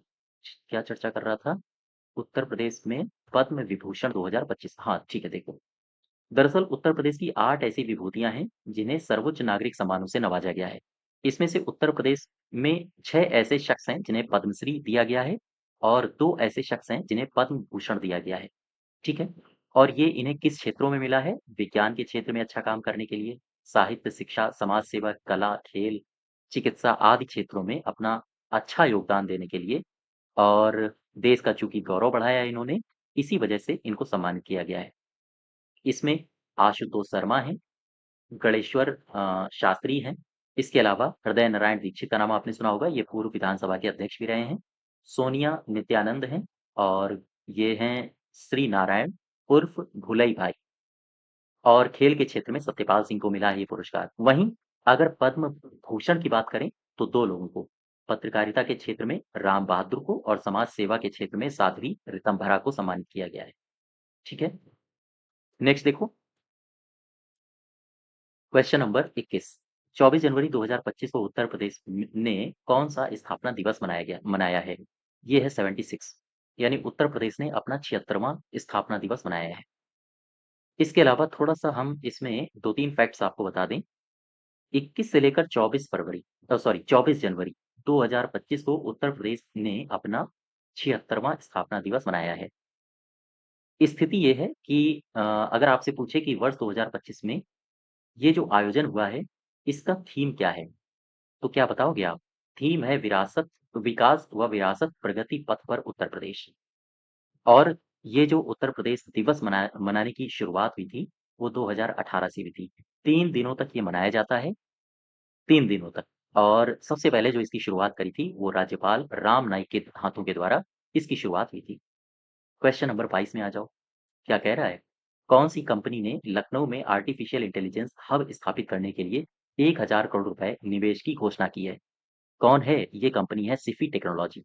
क्या चर्चा कर रहा था? उत्तर प्रदेश में पद्म विभूषण 2025। हाँ, ठीक है देखो। दरअसल उत्तर प्रदेश की 8 ऐसी विभूतियाँ हैं, जिन्हें सर्वोच्च नागरिक सम्मानों से नवाजा गया है। इसमें से उत्तर प्रदेश में 6 ऐसे शख्स हैं, जिन्हें पद्मश्री दिया गया है और 2 ऐसे शख्स हैं, जिन्हें पद्म भूषण दिया गया है। ठीक है? और ये इन्हें किस क्षेत्रों में मिला है? विज्ञान के क्षेत्र में अच्छा काम करने के लिए, साहित्य, शिक्षा, समाज सेवा, कला, खेल, चिकित्सा आदि क्षेत्रों में अपना अच्छा योगदान देने के लिए और देश का चूँकि गौरव बढ़ाया है इन्होंने, इसी वजह से इनको सम्मानित किया गया है। इसमें आशुतोष शर्मा हैं, गणेश्वर शास्त्री हैं, इसके अलावा हृदय नारायण दीक्षित का नाम आपने सुना होगा, ये पूर्व विधानसभा के अध्यक्ष भी रहे हैं। सोनिया नित्यानंद हैं और ये हैं श्री नारायण उर्फ भुलई भाई और खेल के क्षेत्र में सत्यपाल सिंह को मिला है ये पुरस्कार। वहीं अगर पद्म भूषण की बात करें तो 2 लोगों को, पत्रकारिता के क्षेत्र में राम बहादुर को और समाज सेवा के क्षेत्र में साध्वी ऋतंभरा को सम्मानित किया गया है। ठीक है? नेक्स्ट देखो, क्वेश्चन नंबर 21। 24 जनवरी 2025 को उत्तर प्रदेश ने कौन-सा स्थापना दिवस मनाया है? ये है 76, यानी उत्तर प्रदेश ने अपना 76वां स्थापना दिवस मनाया है। इसके अलावा थोड़ा-सा हम इसमें 2-3 फैक्ट्स आपको बता दें। 21 से लेकर 24 जनवरी 2025 को उत्तर प्रदेश ने अपना 76वां स्थापना दिवस मनाया है। स्थिति ये है कि अगर आपसे पूछे कि वर्ष 2025 में ये जो आयोजन हुआ है, इसका थीम क्या है? तो क्या बताओगे आप? थीम है विकास व विरासत प्रगति पथ पर उत्तर प्रदेश। और ये जो उत्तर प्रदेश दिवस मनाने की शुरुआत हुई थी, वो 2018 से हुई थी। 3 दिनों तक ये मनाया जाता है, 3 दिनों तक। और सबसे पहले जो इसकी शुरुआत करी थी, वो राज्यपाल राम नाईक के हाथों के द्वारा इसकी शुरुआत हुई थी। क्वेश्चन नंबर 22 में आ जाओ, क्या कह रहा है? कौन-सी कंपनी ने लखनऊ में आर्टिफिशियल इंटेलिजेंस हब स्थापित करने के लिए 1000 करोड़ रुपए निवेश की घोषणा की है? कौन है? ये कंपनी है सिफी टेक्नोलॉजी।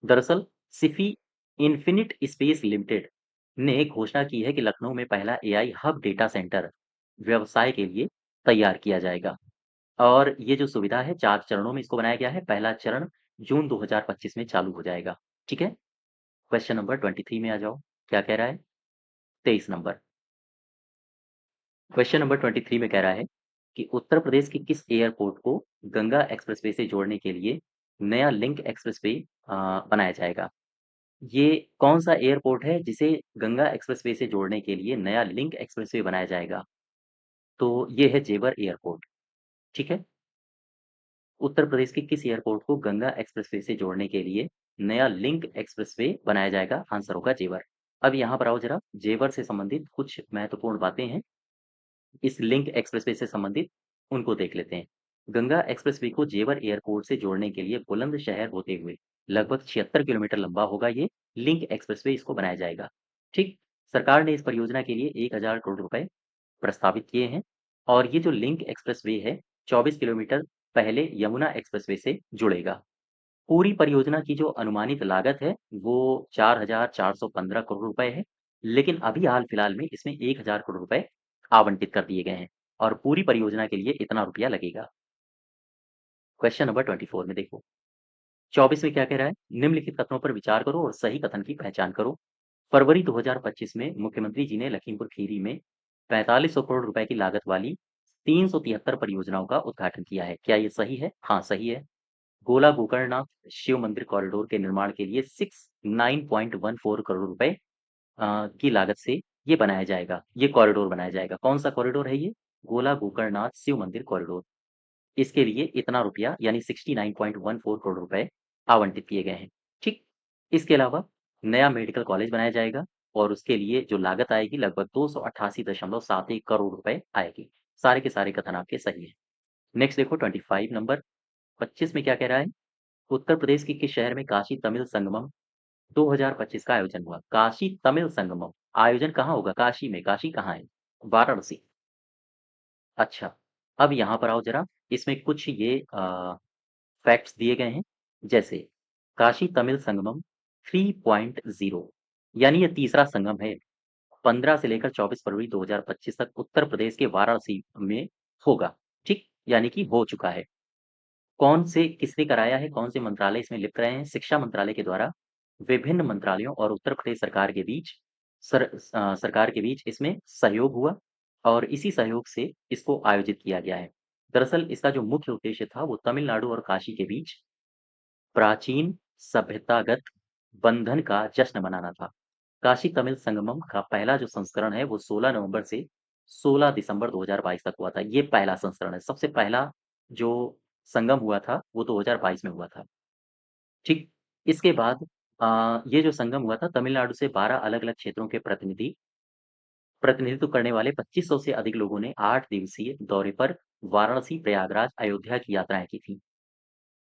दरअसल सिफी इन्फिनिट स्पेस लिमिटेड ने घोषणा की है कि लखनऊ में पहला एआई हब डेटा सेंटर व्यवसाय के लिए तैयार किया जाएगा। और ये जो सुविधा है 4 चरणों में इसको बनाया गया है। पहला चरण जून 2025 में चालू हो जाएगा। ठीक है? क्वेश्चन नंबर 23 में आ जाओ। क्या कह रहा है? 23 नंबर। क्वेश्चन नंबर 23 में कह रहा है कि उत्तर प्रदेश के किस एयरपोर्ट को गंगा एक्सप्रेसवे से जोड़ने के लिए नया लिंक एक्सप्रेसवे बनाया जाएगा? ये कौन-सा एयरपोर्ट है जिसे गंगा एक्सप्रेसवे से जोड़ने के लिए नया लिंक एक्सप्रेसवे बनाया जाएगा? तो ये है जेवर एयरपोर्ट। ठीक है? उत्तर प्रदेश के किस एयरपोर्ट को गंगा एक्सप्रेसवे से जोड़ने के लिए नया लिंक एक्सप्रेसवे बनाया जाएगा? आंसर होगा जेवर। अब यहाँ पर आओ जरा, जेवर से संबंधित कुछ महत्वपूर्ण बातें हैं। इस लिंक एक्सप्रेसवे से संबंधित उनको देख लेते हैं। गंगा एक्सप्रेसवे को जेवर एयरपोर्ट से जोड़ने के लिए बुलंदशहर होते हुए लगभग 76 किलोमीटर लंबा होगा ये लिंक एक्सप्रेसवे, इसको बनाया जाएगा। ठीक? सरकार ने इस परियोजना के लिए 1000 करोड़ रुपए प्रस्तावित किए हैं और ये जो लिंक एक्सप्रेसवे है 24 किलोमीटर पहले यमुना एक्सप्रेसवे से जुड़ेगा। पूरी परियोजना की जो अनुमानित लागत है वो 4415 करोड़ रुपए है, लेकिन अभी हाल-फिलहाल में इसमें 1000 करोड़ रुपए आवंटित कर दिए गए हैं और पूरी परियोजना के लिए इतना रुपया लगेगा। क्वेश्चन नंबर 24 में देखो, 24 में क्या कह रहा है? निम्नलिखित कथनों पर विचार करो और सही कथन की पहचान करो। फरवरी 2025 में मुख्यमंत्री जी ने लखीमपुर खीरी में 4500 करोड़ रुपए की लागत वाली 373 परियोजनाओं का उद्घाटन किया है। क्या ये सही है? हाँ, सही है। गोला गोकर्णनाथ शिव मंदिर कॉरिडोर के निर्माण के लिए 69.14 करोड़ रुपए की लागत से ये बनाया जाएगा, ये कॉरिडोर बनाया जाएगा। कौन-सा कॉरिडोर है ये? गोला गोकर्णनाथ शिव मंदिर कॉरिडोर। इसके लिए इतना रुपया यानी 69.14 करोड़ रुपए आवंटित किए गए हैं। ठीक? इसके अलावा नया मेडिकल कॉलेज बनाया जाएगा और उसके लिए जो लागत आएगी लगभग 288.71 करोड़ रुपए आएगी। सारे के सारे कथन आपके सही हैं। नेक्स्ट देखो 25 नंबर, 25 में क्या कह रहा है? उत्तर प्रदेश के किस शहर में काशी तमिल संगमम 2025 का आयोजन हुआ? काशी तमिल संगमम आयोजन कहाँ होगा? काशी में। काशी कहाँ है? वाराणसी। अच्छा, अब यहाँ पर आओ ज़रा, इसमें कुछ ये फैक्ट्स दिए गए हैं, जैसे काशी तमिल संगमम 3.0 यानी ये तीसरा संगम है। 15 से लेकर 24 फरवरी 2025 तक उत्तर प्रदेश के वाराणसी में होगा। ठीक? यानी कि हो चुका है। कौन से किसने कराया है? कौन से मंत्रालय इसमें लिप्त रहे हैं? शिक्षा मंत्रालय के द्वारा विभिन्न मंत्रालयों और उत्तर प्रदेश सरकार के बीच सरकार के बीच इसमें सहयोग हुआ और इसी सहयोग से इसको आयोजित किया गया है। दरअसल इसका जो मुख्य उद्देश्य था वो तमिलनाडु और काशी के बीच प्राचीन सभ्यतागत बंधन का जश्न मनाना था। काशी तमिल संगमम का पहला जो संस्करण है वो 16 नवंबर से 16 दिसंबर 2022 तक हुआ था। ये पहला संस्करण है। सबसे पहला जो संगम हुआ था वो 2022 में हुआ था। ठीक? इसके बाद ये जो संगम हुआ था तमिलनाडु से 12 अलग-अलग क्षेत्रों के प्रतिनिधित्व करने वाले 2500 से अधिक लोगों ने 8 दिवसीय दौरे पर वाराणसी, प्रयागराज, अयोध्या की यात्राएँ की थीं।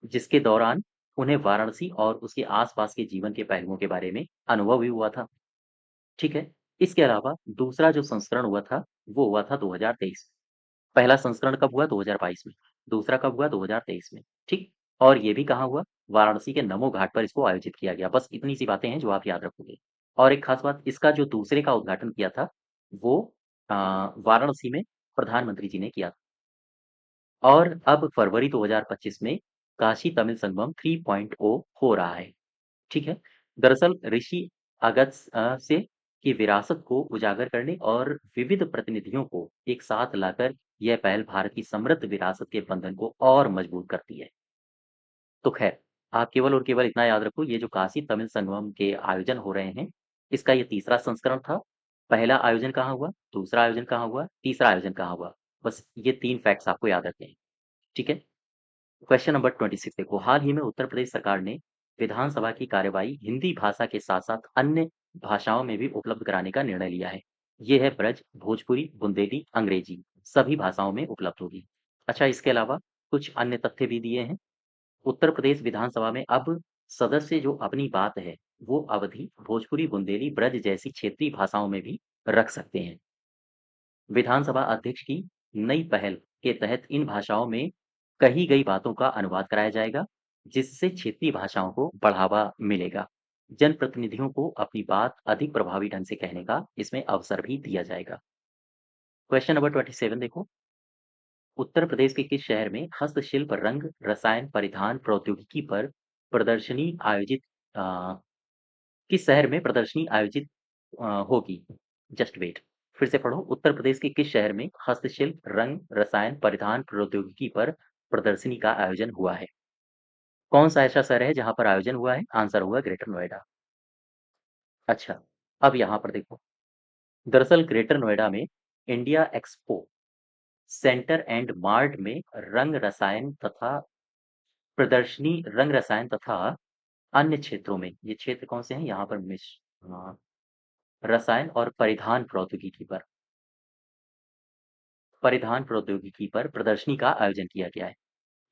जिसके दौरान उन्हें वाराणसी और उसके आस-पास के जीवन के पहलुओं के बारे में अनुभव भी हुआ था। ठीक है? इसके अलावा दूसरा जो संस्करण हुआ था, वो हुआ था 2023 में। पहला संस्करण कब हुआ? 2022 में। दूसरा कब हुआ? 2023 में। ठीक? और ये भी कहाँ हुआ? वाराणसी के नमो घाट पर इसको आयोजित किया गया। बस इतनी सी बातें हैं जो आप याद रखोगे। और एक खास बात, इसका जो दूसरे का उद्घाटन किया था, वो वाराणसी में प्रधानमंत्री जी ने किया था। और अब फरवरी 2025 में काशी तमिल संगमम 3.0 हो रहा है। ठीक है? दरअसल ऋषि से कि विरासत को उजागर करने और विविध प्रतिनिधियों को एक साथ लाकर यह पहल भारत की समृद्ध विरासत के बंधन को और मजबूत करती है। तो खैर, आप केवल और केवल इतना याद रखो, ये जो काशी तमिल संगमम के आयोजन हो रहे हैं, इसका ये तीसरा संस्करण था। पहला आयोजन कहाँ हुआ, दूसरा आयोजन कहाँ हुआ, तीसरा आयोजन कहाँ हुआ? बस ये 3 फैक्ट्स आपको याद रखने हैं, ठीक है? क्वेश्चन नंबर 26 देखो, हाल ही में उत्तर प्रदेश सरकार ने विधानसभा की कार्यवाही हिंदी भाषा के साथ-साथ अन्य भाषाओं में भी उपलब्ध कराने का निर्णय लिया है। ये है ब्रज, भोजपुरी, बुंदेली, अंग्रेजी, सभी भाषाओं में उपलब्ध होगी। अच्छा, इसके अलावा कुछ अन्य तथ्य भी दिए हैं। उत्तर प्रदेश विधानसभा में अब सदस्य जो अपनी बात है, वो अवधी, भोजपुरी, बुंदेली, ब्रज जैसी क्षेत्रीय भाषाओं में भी रख सकते हैं। विधानसभा अध्यक्ष की नई पहल के तहत इन भाषाओं में कही गई बातों का अनुवाद कराया जाएगा, जिससे क्षेत्रीय भाषाओं को बढ़ावा मिलेगा। जनप्रतिनिधियों को अपनी बात अधिक प्रभावी ढंग से कहने का इसमें अवसर भी दिया जाएगा। क्वेश्चन नंबर 27 देखो, उत्तर प्रदेश के किस शहर में हस्तशिल्प, रंग, रसायन, परिधान प्रौद्योगिकी पर प्रदर्शनी आयोजित अ, किस शहर में प्रदर्शनी आयोजित होगी? जस्ट वेट, फिर से पढ़ो। उत्तर प्रदेश के किस शहर में हस्तशिल्प, रंग, रसायन, परिधान प्रौद्योगिकी पर प्रदर्शनी का आयोजन हुआ है? कौन सा ऐसा शहर है जहाँ पर आयोजन हुआ है? आंसर होगा ग्रेटर नोएडा। अच्छा, अब यहाँ पर देखो, दरअसल ग्रेटर नोएडा में India expo centre and mart में रंग रसायन तथा प्रदर्शनी, रंग रसायन तथा अन्य क्षेत्रों में, ये क्षेत्र कौन से हैं? यहाँ पर रसायन और परिधान प्रौद्योगिकी पर प्रदर्शनी का आयोजन किया गया है।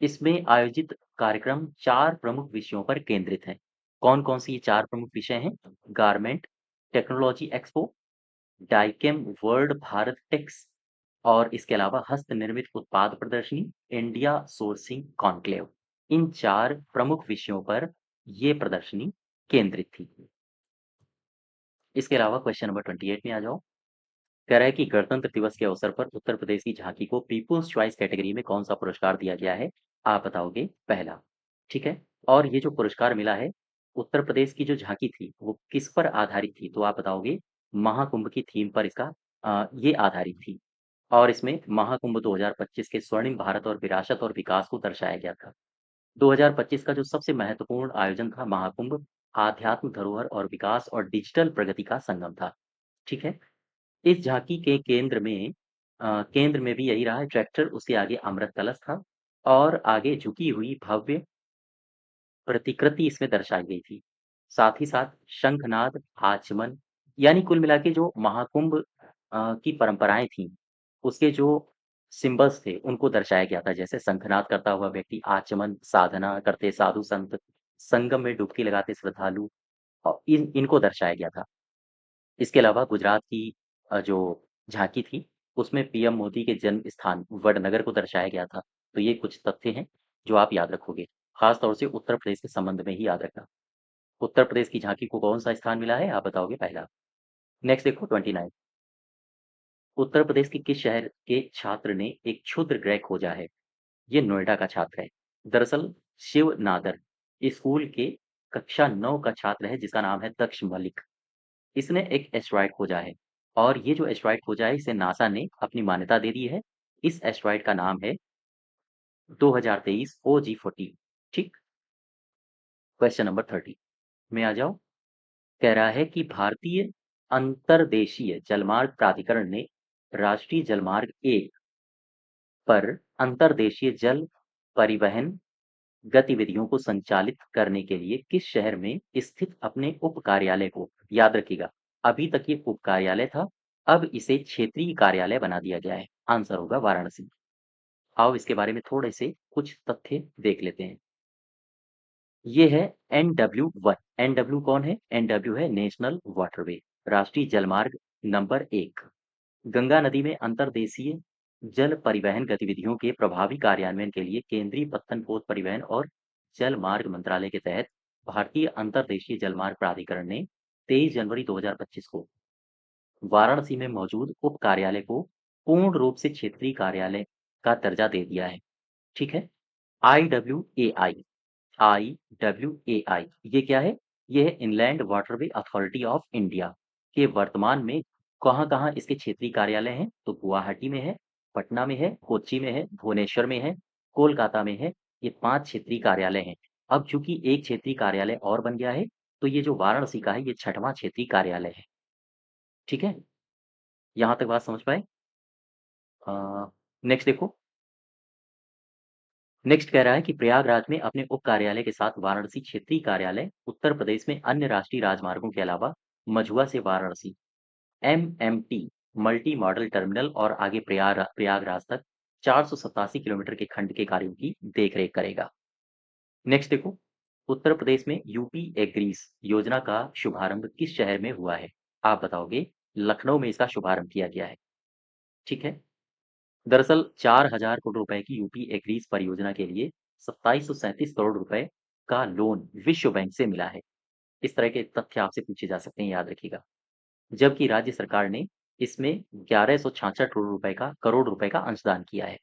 इसमें आयोजित कार्यक्रम 4 प्रमुख विषयों पर केंद्रित हैं। कौन-कौन सी ये 4 प्रमुख विषय हैं? Garment, technology expo, Dyechem World Bharat Tex और इसके अलावा हस्त निर्मित उत्पाद प्रदर्शनी, इंडिया सोर्सिंग कॉन्क्लेव। इन 4 प्रमुख विषयों पर ये प्रदर्शनी केंद्रित थी। इसके अलावा क्वेश्चन नंबर 28 में आ जाओ। कह रहा है कि गणतंत्र दिवस के अवसर पर उत्तर प्रदेश की झांकी को पीपुल्स चॉइस कैटेगरी में कौन सा पुरस्कार दिया गया है? आप बताओगे पहला, ठीक है? और ये जो पुरस्कार मिला है, उत्तर प्रदेश की जो झांकी थी वो किस पर आधारित थी? तो आप बताओगे महाकुंभ की थीम पर इसका ये आधारित थी और इसमें महाकुंभ 2025 के स्वर्णिम भारत और विरासत और विकास को दर्शाया गया था। 2025 का जो सबसे महत्वपूर्ण आयोजन था महाकुंभ, आध्यात्म धरोहर और विकास और डिजिटल प्रगति का संगम था, ठीक है? इस झांकी के केंद्र में भी यही रहा है ट्रैक्टर, उसके आगे अमृत कलश था और आगे झुकी हुई भव्य प्रतिकृति इसमें दर्शाई गई थी। साथ ही साथ शंखनाद, आचमन, यानी कुल मिला के जो महाकुंभ की परंपराएँ थीं, उसके जो सिंबल्स थे, उनको दर्शाया गया था। जैसे शंखनाद करता हुआ व्यक्ति, आचमन, साधना करते साधु संत, संगम में डुबकी लगाते श्रद्धालु इनको दर्शाया गया था। इसके अलावा गुजरात की जो झाँकी थी, उसमें पीएम मोदी के जन्म स्थान वडनगर को दर्शाया गया था। तो ये कुछ तथ्य हैं, जो आप याद रखोगे। ख़ास तौर से उत्तर प्रदेश के संबंध में ही याद रखना। उत्तर प्रदेश की झाँकी को कौन-सा स्थान मिला है? आप बताओगे पहला। नेक्स्ट देखो 29, उत्तर प्रदेश के किस शहर के छात्र ने एक क्षुद्र ग्रह खोजा है? ये नोएडा का छात्र है। दरअसल शिव नादर स्कूल के कक्षा 9 का छात्र है, जिसका नाम है दक्ष मलिक। इसने एक एस्टेरॉयड खोजा है और ये जो एस्टेरॉयड खोजा है, इसे नासा ने अपनी मान्यता दे दी है। इस एस्टेरॉयड का नाम है 2023 OG40, ठीक? क्वेश्चन नंबर 30 में आ जाओ। कह रहा है कि भारतीय अंतर्देशीय जलमार्ग प्राधिकरण ने राष्ट्रीय जलमार्ग 1 पर अंतर्देशीय जल परिवहन गतिविधियों को संचालित करने के लिए किस शहर में स्थित अपने उप कार्यालय को, याद रखिएगा, अभी तक ये उप कार्यालय था, अब इसे क्षेत्रीय कार्यालय बना दिया गया है। आंसर होगा वाराणसी। आओ इसके बारे में थोड़े से कुछ तथ्य देख लेते हैं। ये है NW1। NW कौन है? NW है नेशनल वाटरवे, राष्ट्रीय जलमार्ग नंबर 1। गंगा नदी में अंतर्देशीय जल परिवहन गतिविधियों के प्रभावी कार्यान्वयन के लिए केंद्रीय पत्तन पोत परिवहन और जल मार्ग मंत्रालय के तहत भारतीय अंतर्देशीय जलमार्ग प्राधिकरण ने 23 जनवरी 2025 को वाराणसी में मौजूद उप कार्यालय को पूर्ण रूप से क्षेत्रीय कार्यालय का दर्जा दे दिया है, ठीक है? IWAI, IWAI ये क्या है? ये है inland waterway authority of India. कि वर्तमान में कहाँ-कहाँ इसके क्षेत्रीय कार्यालय हैं, तो गुवाहाटी में है, पटना में है, कोच्चि में है, भुवनेश्वर में है, कोलकाता में है, ये 5 क्षेत्रीय कार्यालय हैं। अब चूँकि एक क्षेत्रीय कार्यालय और बन गया है, तो ये जो वाराणसी का है, ये 6वाँ क्षेत्रीय कार्यालय है। ठीक है? यहाँ तक बात समझ पाए? अ, नेक्स्ट देखो, नेक्स्ट कह रहा है कि प्रयागराज में अपने उप कार्यालय के साथ वाराणसी क्षेत्रीय कार्यालय, उत्तर प्रदेश में अन्य राष्ट्रीय राजमार्गों के अलावा मझुआ से Varanasi MMT multi modal terminal और आगे प्रयागराज तक 487 किलोमीटर के खंड के कार्यों की देखरेख करेगा। नेक्स्ट देखो, उत्तर प्रदेश में यूपी एग्रीज योजना का शुभारंभ किस शहर में हुआ है? आप बताओगे। लखनऊ में इसका शुभारंभ किया गया है। ठीक है। दरअसल 4,000 करोड़ रुपए की यूपी एग्रीज परियोजना के लिए 2737 करोड़ रुपए का लोन विश्व बैंक से मिला है। इस तरह के तथ्य आपसे पूछे जा सकते हैं, याद रखिएगा। जबकि राज्य सरकार ने इसमें 1166 करोड़ रुपए का अंशदान किया है।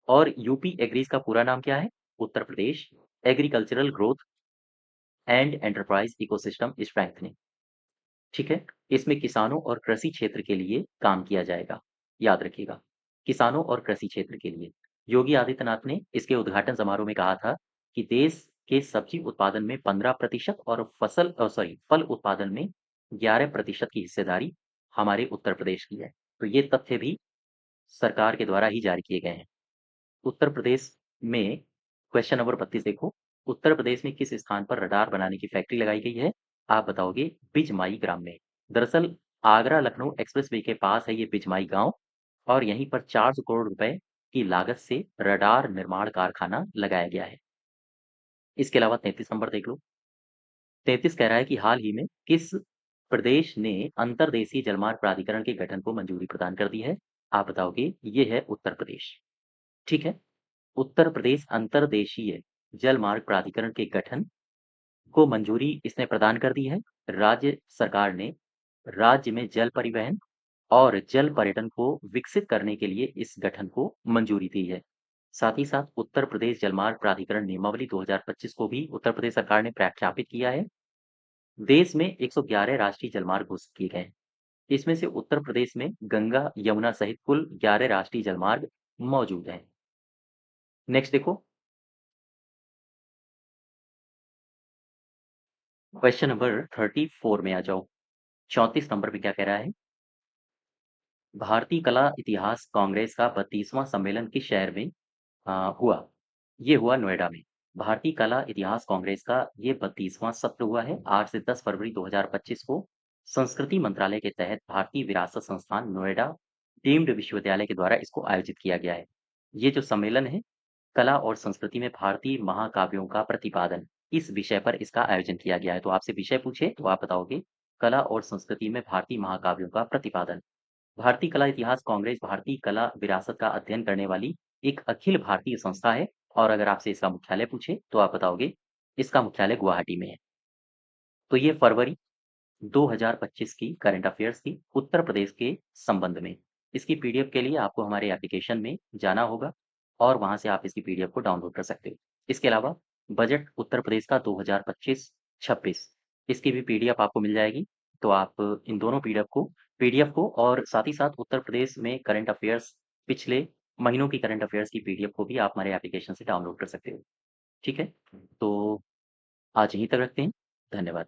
और यूपी एग्रीज का पूरा नाम क्या है? Uttar Pradesh agricultural growth and enterprise ecosystem strengthening. ठीक है। इसमें किसानों और कृषि क्षेत्र के लिए काम किया जाएगा, याद रखिएगा। किसानों और कृषि क्षेत्र के लिए योगी आदित्यनाथ ने इसके उद्घाटन समारोह में कहा था कि देश के सब्जी उत्पादन में 15% और फल उत्पादन में 11% की हिस्सेदारी हमारे उत्तर प्रदेश की है। तो ये तथ्य भी सरकार के द्वारा ही जारी किए गए हैं। उत्तर प्रदेश में क्वेश्चन नंबर 32 देखो, उत्तर प्रदेश में किस स्थान पर रडार बनाने की फैक्ट्री लगाई गई है? आप बताओगे। बिजमाई ग्राम में। दरअसल आगरा लखनऊ एक्सप्रेसवे के पास है ये बिजमाई गांव, और यहीं पर 400 करोड़ रुपए की लागत से रडार निर्माण कारखाना लगाया गया है। इसके अलावा 33 नंबर देख लो। 33 कह रहा है कि हाल ही में किस प्रदेश ने अंतर्देशीय जलमार्ग प्राधिकरण के गठन को मंजूरी प्रदान कर दी है? आप बताओगे। ये है उत्तर प्रदेश। ठीक है। उत्तर प्रदेश अंतर्देशीय जल मार्ग प्राधिकरण के गठन को मंजूरी इसने प्रदान कर दी है। राज्य सरकार ने राज्य में जल परिवहन और जल पर्यटन को विकसित करने के लिए इस गठन को मंजूरी दी है। साथ ही साथ उत्तर प्रदेश जलमार्ग प्राधिकरण नियमावली 2025 को भी उत्तर प्रदेश सरकार ने प्रख्यापित किया है। देश में 111 राष्ट्रीय जलमार्ग घोषित किए गए हैं। इसमें से उत्तर प्रदेश में गंगा यमुना सहित कुल 11 राष्ट्रीय जलमार्ग मौजूद हैं। नेक्स्ट देखो, क्वेश्चन नंबर 34 में आ जाओ। 34 नंबर पे क्या कह रहा है? भारतीय कला इतिहास कांग्रेस का 32वां सम्मेलन किस शहर में हुआ? ये हुआ नोएडा में। भारतीय कला इतिहास कांग्रेस का ये 32वां सत्र हुआ है। 8 से 10 फरवरी 2025 को संस्कृति मंत्रालय के तहत भारतीय विरासत संस्थान नोएडा डीम्ड विश्वविद्यालय के द्वारा इसको आयोजित किया गया है। ये जो सम्मेलन है, कला और संस्कृति में भारतीय महाकाव्यों का प्रतिपादन, इस विषय पर इसका आयोजन किया गया है। तो आपसे विषय पूछे तो आप बताओगे। कला और संस्कृति में भारतीय महाकाव्यों का प्रतिपादन। भारतीय कला इतिहास कांग्रेस भारतीय कला विरासत का अध्ययन करने वाली एक अखिल भारतीय संस्था है। और अगर आपसे इसका मुख्यालय पूछे तो आप बताओगे। इसका मुख्यालय गुवाहाटी में है। तो ये फरवरी 2025 की करंट अफेयर्स थी उत्तर प्रदेश के संबंध में। इसकी पीडीएफ के लिए आपको हमारे एप्लीकेशन में जाना होगा, और वहां से आप इसकी पीडीएफ को डाउनलोड कर सकते हो। इसके अलावा बजट उत्तर प्रदेश का 2025-26, इसकी भी पीडीएफ आपको मिल जाएगी। तो आप इन दोनों पीडीएफ को और साथ ही साथ उत्तर प्रदेश में करंट अफेयर्स पिछले महीनों की करंट अफेयर्स की पीडीएफ को भी आप हमारे एप्लीकेशन से डाउनलोड कर सकते हो। ठीक है। तो आज यहीं तक रखते हैं। धन्यवाद।